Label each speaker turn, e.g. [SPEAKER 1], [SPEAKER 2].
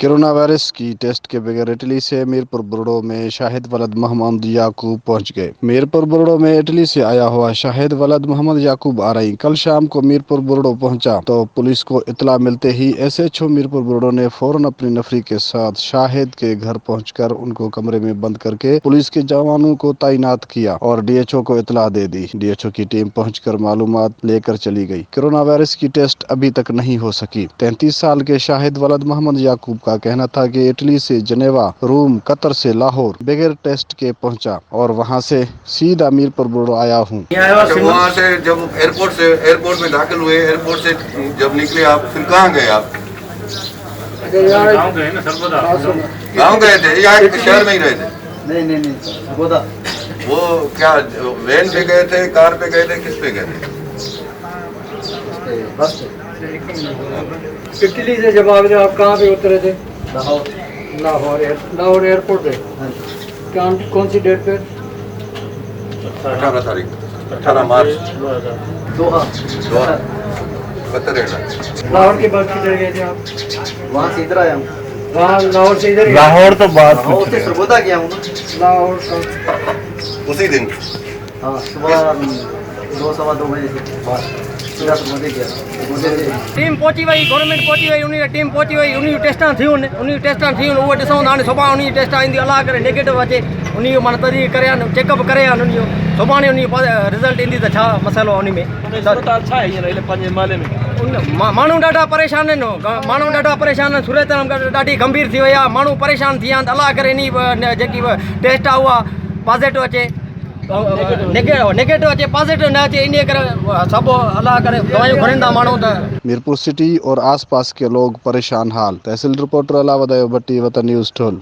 [SPEAKER 1] Corona virus की test के बगैर इटली से मीरपुर बुरडो में शाहिद वलद मोहम्मद याकूब पहुंच गए। मीरपुर बुरडो में इटली से आया हुआ शाहिद वलद मोहम्मद याकूब आरई कल शाम को मीरपुर बुरडो पहुंचा तो पुलिस को इतला मिलते ही SHO मीरपुर बुरडो ने फौरन अपनी नफरी के साथ शाहिद के घर पहुंचकर उनको कमरे में बंद करके पुलिस के जवानों को तैनात किया और DHO को इतला दे दी। DHO की टीम पहुंचकर मालूमात लेकर चली गई। कोरोना वायरस की टेस्ट अभी तक नहीं हो सकी। 33 साल के शाहिद वलद मोहम्मद याकूब का कहना था कि इटली से जनेवा, रोम, कतर से लाहौर बगैर टेस्ट के पहुंचा और वहां से सीधा मीरपुर बुरडो आया हूँ।
[SPEAKER 2] वहाँ से जब एयरपोर्ट में दाखिल हुए, एयरपोर्ट से जब निकले आप, फिर कहाँ गए आप?
[SPEAKER 3] गाँव गए ना सरबोदा।
[SPEAKER 2] गाँव गए थे या शहर में ही रहे थे?
[SPEAKER 4] नहीं सरबोदा।
[SPEAKER 2] वो क्या वैन पे गए थे, कार पे गए थे, किस पे गए थे?
[SPEAKER 4] बस
[SPEAKER 3] इटली से जब आप कहाँ पे उतरे थे? लाहौर एयरपोर्ट पे। कौन सी डेट पे?
[SPEAKER 2] 18 तारीख, 18 March
[SPEAKER 4] Doha.
[SPEAKER 2] Qatar airline.
[SPEAKER 3] Lahore के बाद किधर गए थे आप?
[SPEAKER 4] वहाँ से इधर आया हूँ।
[SPEAKER 3] वहाँ लाहौर से इधर?
[SPEAKER 5] लाहौर तो बात
[SPEAKER 4] लाहौर से सरबोदा गया हूँ ना।
[SPEAKER 3] लाहौर
[SPEAKER 2] उसी दिन
[SPEAKER 4] हाँ, सुबह 2-2:15 बजे से बाद सीधा सरबोदे गया।
[SPEAKER 6] टीम पहुंची वई, गवर्नमेंट पहुंची वई, उन टीम पहुंची वई, उन टेस्टां थी उहो ॾिसूं था। हाणे सुभाणे उन टेस्टां ईंदी, अलाह करे नेगेटिव अचे, उन जो माना तॾहिं करे चेकअप करे उन जो सुभाणे उन रिज़ल्ट ईंदी त छा मसइलो आहे उन में।
[SPEAKER 5] छा आहे हींअर पंहिंजे माले में
[SPEAKER 6] माण्हू ॾाढा परेशान आहिनि, माण्हू ॾाढा परेशान आहिनि। सूरत ॾाढी गंभीर थी वई आहे, माण्हू परेशान थी विया आहिनि। अलाह करे इन जेकी टेस्ट आहे उहा पॉज़िटिव अचे, नेगेटिव अचे, पॉज़िटिव न अचे। इन करे सभु अलाह करे दवाइयूं घुरनि था माण्हू त।
[SPEAKER 1] मीरपुर सिटी और आसपास के लोग परेशान हाल। तहसील रिपोर्टर अलावद भट्टी, वतन न्यूज़ 12।